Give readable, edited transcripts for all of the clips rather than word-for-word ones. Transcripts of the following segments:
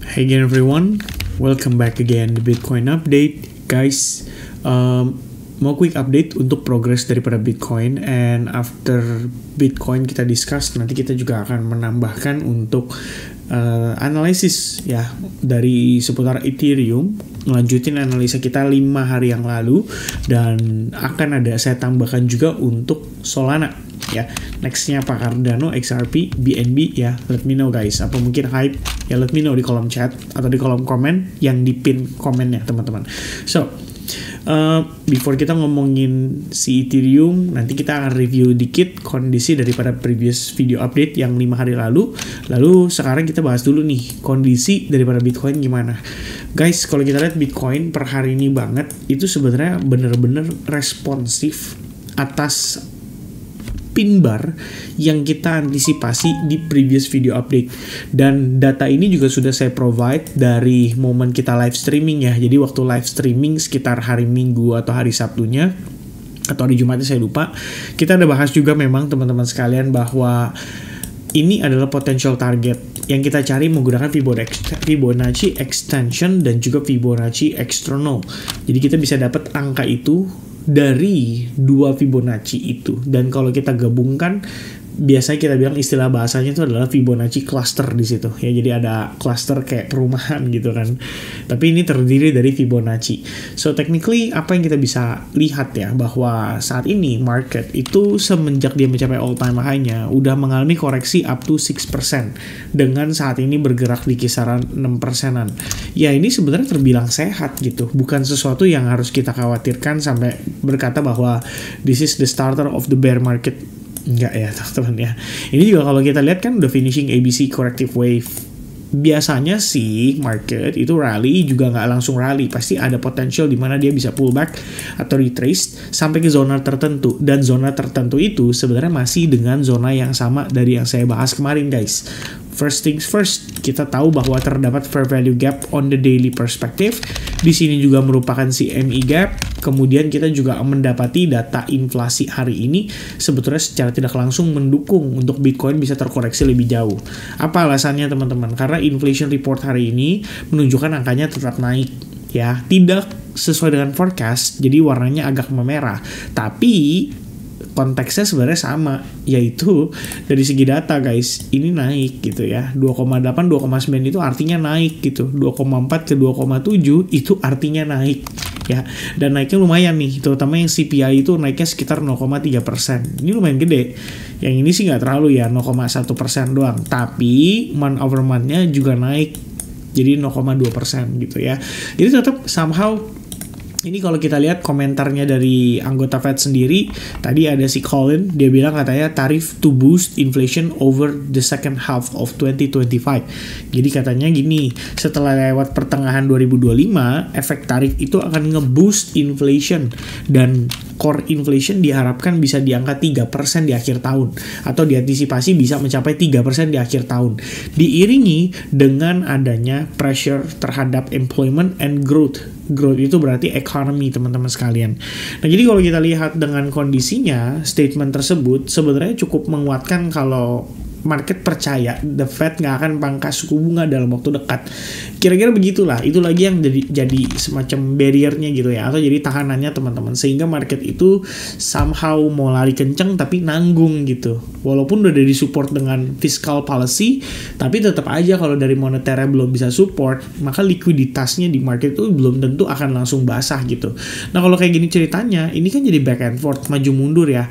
Hey again everyone, welcome back again di Bitcoin Update. Guys, mau quick update untuk progress daripada Bitcoin, and after Bitcoin kita discuss, nanti kita juga akan menambahkan untuk analisis ya dari seputar Ethereum, ngelanjutin analisa kita 5 hari yang lalu, dan akan ada saya tambahkan juga untuk Solana ya. Nextnya apa, Cardano, XRP, BNB ya, let me know guys. Apa mungkin hype ya, let me know di kolom chat atau di kolom komen yang di pin komennya teman-teman. So before kita ngomongin si Ethereum, nanti kita akan review dikit kondisi daripada previous video update yang 5 hari lalu. Lalu sekarang kita bahas dulu nih kondisi daripada Bitcoin gimana. Guys, kalau kita lihat Bitcoin per hari ini banget, itu sebenarnya bener-bener responsif atas pin bar yang kita antisipasi di previous video update. Dan data ini juga sudah saya provide dari momen kita live streaming ya. Jadi waktu live streaming sekitar hari Minggu atau hari Sabtunya atau hari Jumatnya saya lupa, kita ada bahas juga memang teman-teman sekalian bahwa ini adalah potential target yang kita cari menggunakan Fibonacci extension dan juga Fibonacci external. Jadi kita bisa dapat angka itu dari 2 Fibonacci itu, dan kalau kita gabungkan, biasanya kita bilang istilah bahasanya itu adalah Fibonacci cluster di situ ya. Jadi ada cluster kayak perumahan gitu kan, tapi ini terdiri dari Fibonacci. So technically apa yang kita bisa lihat ya, bahwa saat ini market itu semenjak dia mencapai all time high-nya udah mengalami koreksi up to 6%, dengan saat ini bergerak di kisaran 6%-an. Ya ini sebenarnya terbilang sehat gitu, bukan sesuatu yang harus kita khawatirkan sampai berkata bahwa this is the starter of the bear market. Enggak ya teman-teman ya. Ini juga kalau kita lihat kan udah finishing ABC corrective wave. Biasanya sih market itu rally juga nggak langsung rally, pasti ada potential di mana dia bisa pullback atau retrace sampai ke zona tertentu, dan zona tertentu itu sebenarnya masih dengan zona yang sama dari yang saya bahas kemarin guys. First things first, kita tahu bahwa terdapat fair value gap on the daily perspective. Di sini juga merupakan CME gap. Kemudian kita juga mendapati data inflasi hari ini sebetulnya secara tidak langsung mendukung untuk Bitcoin bisa terkoreksi lebih jauh. Apa alasannya teman-teman? Karena inflation report hari ini menunjukkan angkanya tetap naik ya, tidak sesuai dengan forecast, jadi warnanya agak memerah. Tapi konteksnya sebenarnya sama, yaitu dari segi data guys, ini naik gitu ya. 2,8, 2,9 itu artinya naik gitu. 2,4 ke 2,7 itu artinya naik ya. Dan naiknya lumayan nih, terutama yang CPI itu naiknya sekitar 0,3%. Ini lumayan gede. Yang ini sih nggak terlalu ya, 0,1% doang. Tapi month over month-nya juga naik, jadi 0,2% gitu ya. Jadi tetap somehow. Ini kalau kita lihat komentarnya dari anggota Fed sendiri, tadi ada si Colin, dia bilang katanya tarif to boost inflation over the second half of 2025. Jadi katanya gini, setelah lewat pertengahan 2025, efek tarif itu akan nge-boost inflation, dan core inflation diharapkan bisa di angka 3% di akhir tahun, atau diantisipasi bisa mencapai 3% di akhir tahun. Diiringi dengan adanya pressure terhadap employment and growth. Growth itu berarti economy teman-teman sekalian. Nah jadi kalau kita lihat dengan kondisinya, statement tersebut sebenarnya cukup menguatkan kalau market percaya the Fed nggak akan pangkas suku bunga dalam waktu dekat. Kira-kira begitulah. Itu lagi yang jadi semacam barriernya gitu ya, atau jadi tahanannya teman-teman, sehingga market itu somehow mau lari kenceng tapi nanggung gitu. Walaupun udah di support dengan fiscal policy, tapi tetap aja kalau dari moneternya belum bisa support, maka likuiditasnya di market itu belum tentu akan langsung basah gitu. Nah kalau kayak gini ceritanya, ini kan jadi back and forth, maju mundur ya.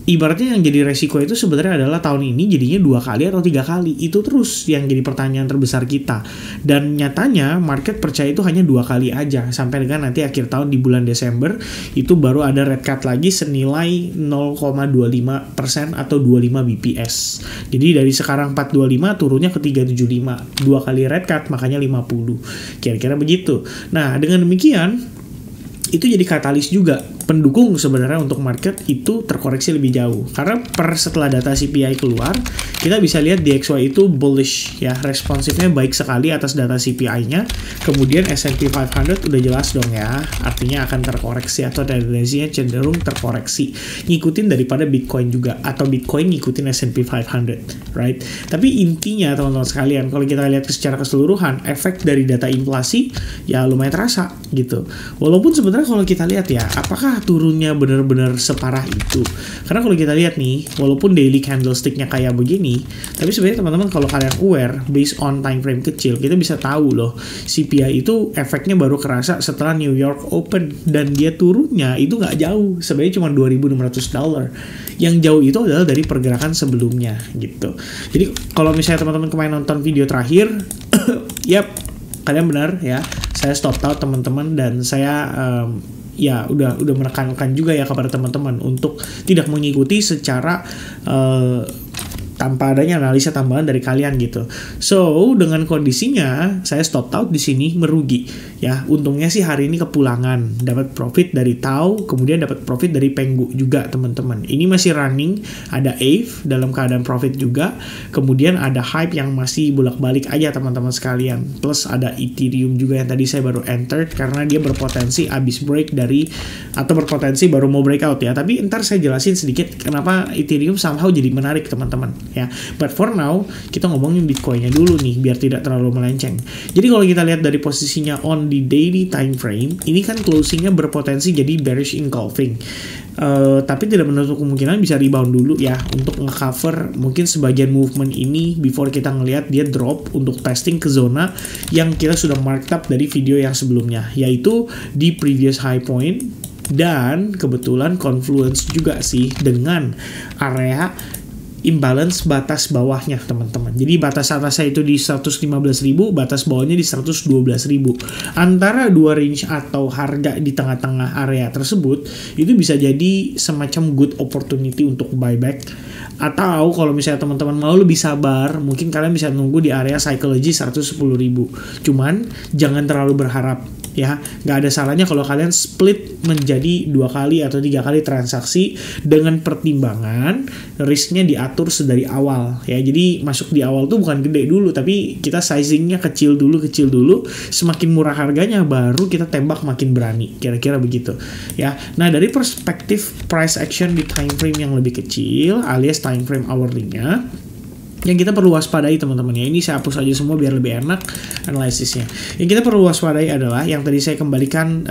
Ibaratnya yang jadi resiko itu sebenarnya adalah tahun ini jadinya 2 kali atau 3 kali. Itu terus yang jadi pertanyaan terbesar kita. Dan nyatanya market percaya itu hanya 2 kali aja. Sampai dengan nanti akhir tahun di bulan Desember, itu baru ada red cut lagi senilai 0,25% atau 25 BPS. Jadi dari sekarang 425 turunnya ke 375. 2 kali red cut makanya 50. Kira-kira begitu. Nah dengan demikian, itu jadi katalis juga pendukung sebenarnya untuk market itu terkoreksi lebih jauh. Karena setelah data CPI keluar, kita bisa lihat DXY itu bullish ya, responsifnya baik sekali atas data CPI-nya. Kemudian S&P 500 udah jelas dong ya, artinya akan terkoreksi atau tendensinya cenderung terkoreksi. Ngikutin daripada Bitcoin juga, atau Bitcoin ngikutin S&P 500, right? Tapi intinya teman-teman sekalian, kalau kita lihat secara keseluruhan, efek dari data inflasi ya lumayan terasa gitu. Walaupun sebenarnya kalau kita lihat ya, apakah turunnya benar-benar separah itu? Karena kalau kita lihat nih, walaupun daily candlestick-nya kayak begini, tapi sebenarnya teman-teman kalau kalian aware based on time frame kecil, kita bisa tahu loh CPI itu efeknya baru kerasa setelah New York Open, dan dia turunnya itu nggak jauh, sebenarnya cuma $2.600. Yang jauh itu adalah dari pergerakan sebelumnya gitu. Jadi kalau misalnya teman-teman kemarin nonton video terakhir, yap, kalian benar ya, saya stop out teman-teman, dan saya ya udah menekankan juga ya kepada teman-teman untuk tidak mengikuti secara tanpa adanya analisa tambahan dari kalian gitu. So, dengan kondisinya saya stop out di sini merugi ya. Untungnya sih hari ini kepulangan, dapat profit dari Tau, kemudian dapat profit dari Penggu juga teman-teman. Ini masih running, ada AVE dalam keadaan profit juga. Kemudian ada hype yang masih bolak-balik aja teman-teman sekalian. Plus ada Ethereum juga yang tadi saya baru entered karena dia berpotensi habis break dari, atau berpotensi baru mau breakout ya. Tapi ntar saya jelasin sedikit kenapa Ethereum somehow jadi menarik teman-teman ya. But for now kita ngomongin Bitcoin-nya dulu nih biar tidak terlalu melenceng. Jadi kalau kita lihat dari posisinya on the daily time frame, ini kan closing-nya berpotensi jadi bearish engulfing. Tapi tidak menutup kemungkinan bisa rebound dulu ya untuk nge-cover mungkin sebagian movement ini before kita ngelihat dia drop untuk testing ke zona yang kita sudah marked up dari video yang sebelumnya, yaitu di previous high point, dan kebetulan confluence juga sih dengan area imbalance batas bawahnya teman-teman. Jadi batas atasnya itu di 115.000, batas bawahnya di 112.000. Antara dua range atau harga di tengah-tengah area tersebut itu bisa jadi semacam good opportunity untuk buyback. Atau kalau misalnya teman-teman mau lebih sabar, mungkin kalian bisa nunggu di area psychology 110.000. Cuman jangan terlalu berharap ya. Nggak ada salahnya kalau kalian split menjadi 2 kali atau 3 kali transaksi dengan pertimbangan risknya diatur sedari awal ya. Jadi masuk di awal tuh bukan gede dulu, tapi kita sizingnya kecil dulu. Semakin murah harganya baru kita tembak makin berani, kira-kira begitu ya. Nah dari perspektif price action di time frame yang lebih kecil alias time frame hourly-nya, yang kita perlu waspadai teman-teman ya, ini saya hapus aja semua biar lebih enak analisisnya. Yang kita perlu waspadai adalah yang tadi saya kembalikan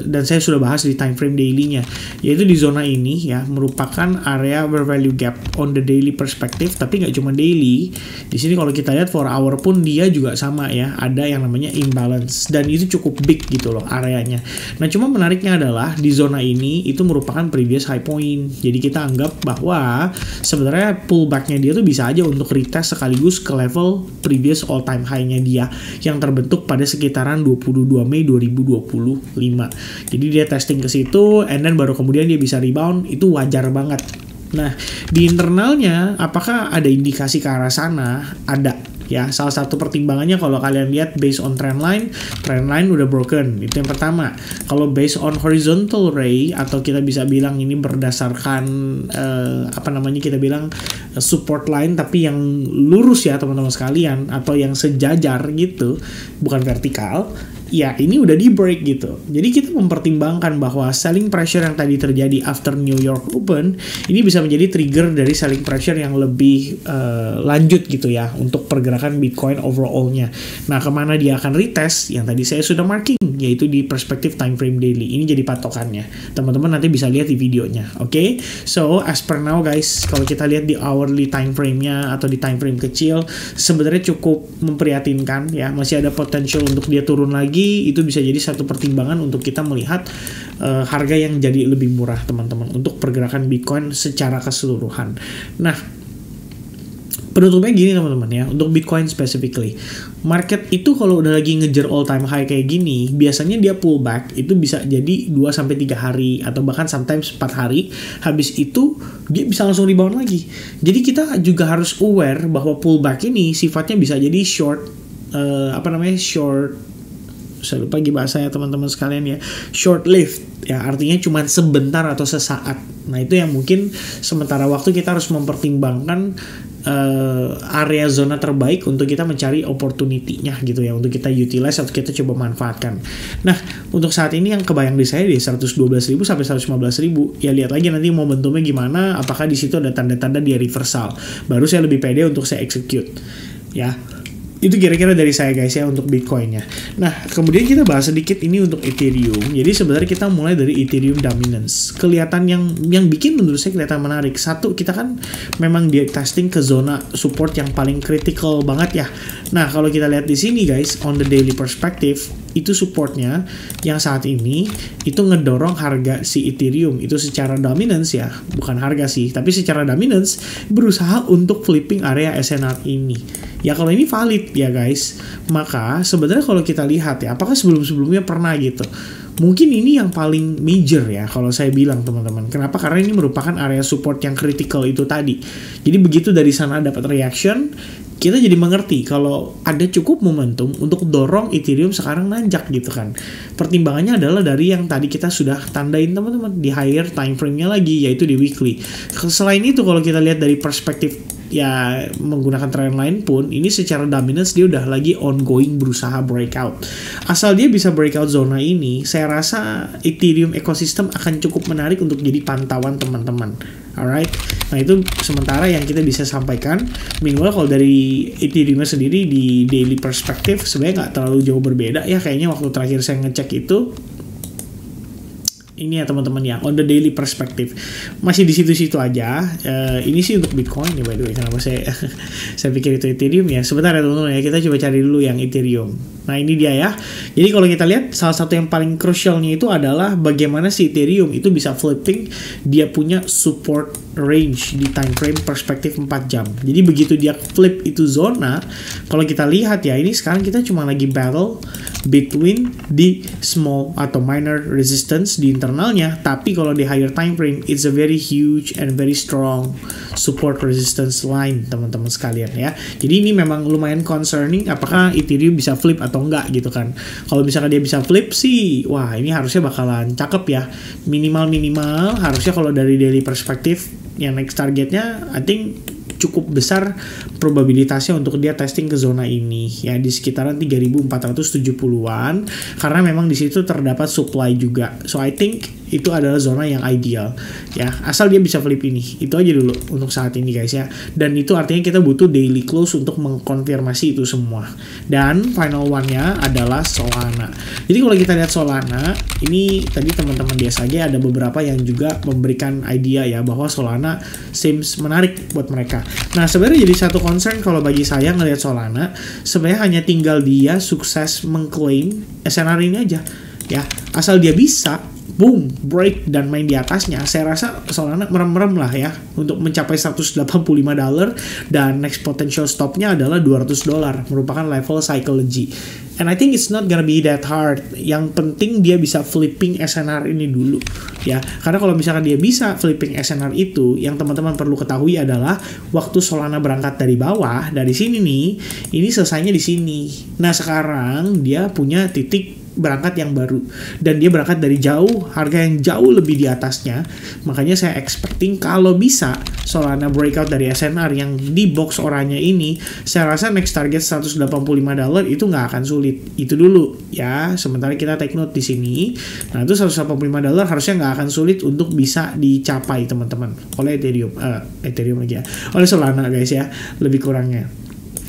dan saya sudah bahas di time frame daily-nya, yaitu di zona ini ya merupakan area value gap on the daily perspective. Tapi nggak cuma daily, di sini kalau kita lihat 4 hour pun dia juga sama ya, ada yang namanya imbalance, dan itu cukup big gitu loh areanya. Nah cuma menariknya adalah di zona ini itu merupakan previous high point, jadi kita anggap bahwa sebenarnya pullback-nya dia tuh bisa aja untuk retest sekaligus ke level previous all time high-nya dia yang terbentuk pada sekitaran 22 Mei 2025. Jadi dia testing ke situ and then baru kemudian dia bisa rebound, itu wajar banget. Nah, di internalnya apakah ada indikasi ke arah sana? Ada. Ya, salah satu pertimbangannya kalau kalian lihat based on trend line udah broken. Itu yang pertama. Kalau based on horizontal ray, atau kita bisa bilang ini berdasarkan kita bilang support line tapi yang lurus ya teman-teman sekalian, atau yang sejajar gitu, bukan vertikal. Ya ini udah di break gitu. Jadi kita mempertimbangkan bahwa selling pressure yang tadi terjadi after New York Open ini bisa menjadi trigger dari selling pressure yang lebih lanjut gitu ya untuk pergerakan Bitcoin overall-nya. Nah kemana dia akan retest yang tadi saya sudah marking, yaitu di perspektif time frame daily. Ini jadi patokannya. Teman-teman nanti bisa lihat di videonya. Oke? So as per now guys, kalau kita lihat di hourly time frame-nya atau di time frame kecil, sebenarnya cukup memprihatinkan ya. Masih ada potential untuk dia turun lagi. Itu bisa jadi satu pertimbangan untuk kita melihat harga yang jadi lebih murah teman-teman untuk pergerakan Bitcoin secara keseluruhan. Nah penutupnya gini teman-teman ya, untuk Bitcoin specifically, market itu kalau udah lagi ngejar all time high kayak gini, biasanya dia pullback itu bisa jadi 2-3 hari atau bahkan sometimes 4 hari. Habis itu dia bisa langsung rebound lagi. Jadi kita juga harus aware bahwa pullback ini sifatnya bisa jadi short saya lupa lagi bahasanya teman-teman sekalian ya, short lived ya, artinya cuma sebentar atau sesaat. Nah itu yang mungkin sementara waktu kita harus mempertimbangkan area zona terbaik untuk kita mencari opportunity-nya gitu ya, untuk kita utilize atau kita coba manfaatkan. Nah untuk saat ini yang kebayang di saya di 112.000 sampai 115.000 ya, lihat lagi nanti momentumnya gimana, apakah di situ ada tanda-tanda dia reversal, baru saya lebih pede untuk saya execute ya. Itu kira-kira dari saya guys ya untuk Bitcoin-nya. Nah, kemudian kita bahas sedikit ini untuk Ethereum. Jadi sebenarnya kita mulai dari Ethereum dominance. Kelihatan yang bikin menurut saya kelihatan menarik. Satu, kita kan memang dia testing ke zona support yang paling critical banget ya. Nah, kalau kita lihat di sini guys, on the daily perspective, itu supportnya yang saat ini itu ngedorong harga si Ethereum itu secara dominance ya, bukan harga sih, tapi secara dominance berusaha untuk flipping area SNR ini. Ya kalau ini valid ya guys, maka sebenarnya kalau kita lihat ya, apakah sebelum-sebelumnya pernah gitu? Mungkin ini yang paling major ya kalau saya bilang teman-teman. Kenapa? Karena ini merupakan area support yang critical itu tadi. Jadi begitu dari sana dapat reaction, kita jadi mengerti kalau ada cukup momentum untuk dorong Ethereum sekarang nanjak gitu kan. Pertimbangannya adalah dari yang tadi kita sudah tandain teman-teman di higher time frame-nya lagi, yaitu di weekly. Selain itu kalau kita lihat dari perspektif ya menggunakan trend line pun, ini secara dominance dia udah lagi ongoing berusaha breakout. Asal dia bisa breakout zona ini, saya rasa Ethereum ekosistem akan cukup menarik untuk jadi pantauan teman-teman. Alright, nah itu sementara yang kita bisa sampaikan. Minimal kalau dari Ethereum sendiri di daily perspective sebenarnya nggak terlalu jauh berbeda ya, kayaknya waktu terakhir saya ngecek itu. Ini ya teman-teman ya, on the daily perspective masih di situ-situ aja. Ini sih untuk Bitcoin ya by the way. Kenapa saya pikir itu Ethereum ya? Sebentar ya teman-teman ya, kita coba cari dulu yang Ethereum. Nah ini dia ya. Jadi kalau kita lihat salah satu yang paling crucialnya itu adalah bagaimana si Ethereum itu bisa flipping dia punya support range di time frame perspektif 4 jam. Jadi begitu dia flip itu zona, kalau kita lihat ya, ini sekarang kita cuma lagi battle between di small atau minor resistance di internalnya, tapi kalau di higher time frame it's a very huge and very strong support resistance line teman-teman sekalian ya. Jadi ini memang lumayan concerning apakah Ethereum bisa flip atau enggak gitu kan. Kalau misalkan dia bisa flip sih, wah ini harusnya bakalan cakep ya. Minimal harusnya kalau dari daily perspektif yang next targetnya I think cukup besar probabilitasnya untuk dia testing ke zona ini ya, di sekitaran 3.470-an, karena memang di situ terdapat supply juga. So I think itu adalah zona yang ideal ya, asal dia bisa flip ini. Itu aja dulu untuk saat ini guys ya, dan itu artinya kita butuh daily close untuk mengkonfirmasi itu semua. Dan final one-nya adalah Solana. Jadi kalau kita lihat Solana ini tadi teman-teman biasa aja ada beberapa yang juga memberikan idea ya bahwa Solana seems menarik buat mereka. Nah sebenarnya jadi satu concern kalau bagi saya ngelihat Solana, sebenarnya hanya tinggal dia sukses mengklaim SNR ini aja ya, asal dia bisa boom, break dan main di atasnya, saya rasa Solana merem-merem lah ya untuk mencapai $185 dan next potential stopnya adalah $200, merupakan level psychology. And I think it's not gonna be that hard. Yang penting dia bisa flipping SNR ini dulu ya. Karena kalau misalkan dia bisa flipping SNR itu, yang teman-teman perlu ketahui adalah waktu Solana berangkat dari bawah, dari sini nih, ini selesainya di sini. Nah sekarang dia punya titik berangkat yang baru dan dia berangkat dari jauh, harga yang jauh lebih di atasnya. Makanya saya expecting kalau bisa Solana breakout dari SNR yang di box oranye ini, saya rasa next target $185 itu nggak akan sulit. Itu dulu ya, sementara kita take note di sini. Nah itu $185 harusnya nggak akan sulit untuk bisa dicapai teman-teman oleh Ethereum lagi ya, oleh Solana guys ya, lebih kurangnya.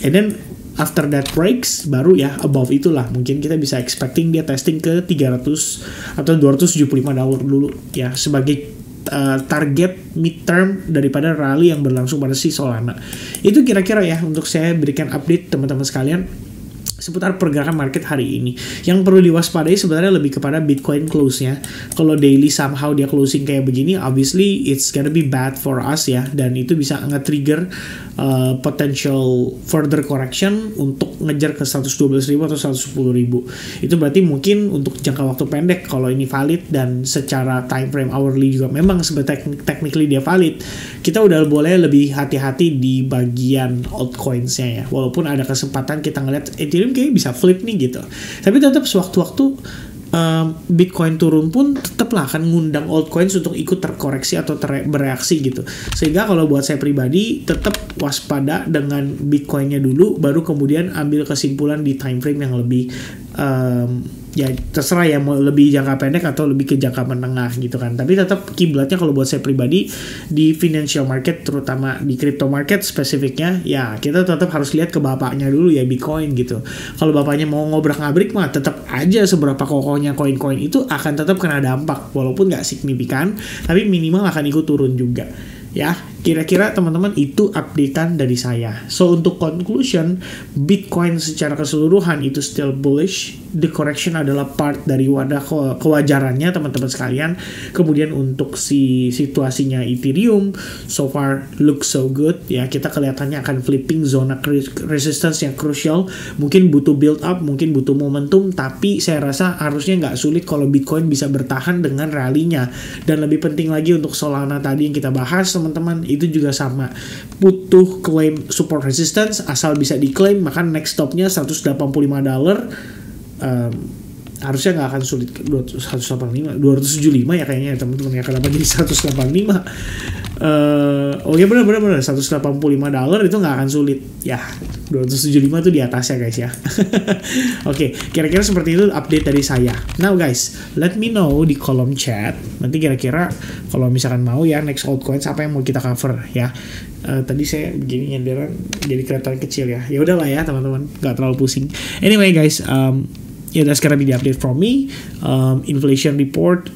And then after that breaks, baru ya above itulah mungkin kita bisa expecting dia testing ke 300 atau $275 dulu ya, sebagai target midterm daripada rally yang berlangsung pada si Solana. Itu kira-kira ya untuk saya berikan update teman-teman sekalian seputar pergerakan market hari ini. Yang perlu diwaspadai sebenarnya lebih kepada Bitcoin close-nya. Kalau daily somehow dia closing kayak begini, obviously it's gonna be bad for us ya, dan itu bisa nge-trigger potential further correction untuk ngejar ke 112.000 atau 110.000. Itu berarti mungkin untuk jangka waktu pendek kalau ini valid dan secara time frame hourly juga memang sebenarnya technically dia valid, kita udah boleh lebih hati-hati di bagian altcoins-nya ya. Walaupun ada kesempatan kita ngeliat Ethereum Ethereum kayak bisa flip nih gitu. Tapi tetap sewaktu-waktu Bitcoin turun pun tetaplah akan ngundang altcoins untuk ikut terkoreksi atau bereaksi gitu. Sehingga kalau buat saya pribadi tetap waspada dengan Bitcoinnya dulu, baru kemudian ambil kesimpulan di time frame yang lebih ya terserah ya, mau lebih jangka pendek atau lebih ke jangka menengah gitu kan. Tapi tetap kiblatnya kalau buat saya pribadi di financial market, terutama di crypto market spesifiknya, ya kita tetap harus lihat ke bapaknya dulu ya, Bitcoin gitu. Kalau bapaknya mau ngobrak-ngabrik mah tetap aja seberapa kokohnya koin-koin itu akan tetap kena dampak, walaupun nggak signifikan, tapi minimal akan ikut turun juga. Ya, kira-kira teman-teman itu updatean dari saya. So untuk conclusion, Bitcoin secara keseluruhan itu still bullish. The correction adalah part dari wadah kewajarannya teman-teman sekalian. Kemudian untuk si situasinya Ethereum, so far look so good. Ya, kita kelihatannya akan flipping zona resistance yang crucial. Mungkin butuh build up, mungkin butuh momentum, tapi saya rasa harusnya nggak sulit kalau Bitcoin bisa bertahan dengan rally-nya. Dan lebih penting lagi untuk Solana tadi yang kita bahas teman-teman, itu juga sama, butuh claim support resistance, asal bisa diklaim maka next stopnya $185, harusnya nggak akan sulit. 275 ya kayaknya ya teman-teman ya, kenapa jadi 185? Oh ya benar $185 itu nggak akan sulit ya, 275 tuh di atasnya guys ya. Oke, kira-kira seperti itu update dari saya. Now guys, let me know di kolom chat nanti kira-kira kalau misalkan mau ya next altcoins apa yang mau kita cover ya. Tadi saya begini nyenderan jadi kelihatan kecil ya. Ya udahlah ya teman-teman, nggak terlalu pusing. Anyway guys, ya that's gonna be the update from me. Inflation report,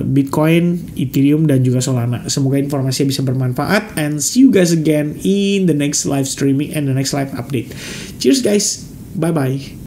Bitcoin, Ethereum, dan juga Solana. Semoga informasinya bisa bermanfaat, and see you guys again in the next live streaming and the next live update. Cheers guys, bye bye.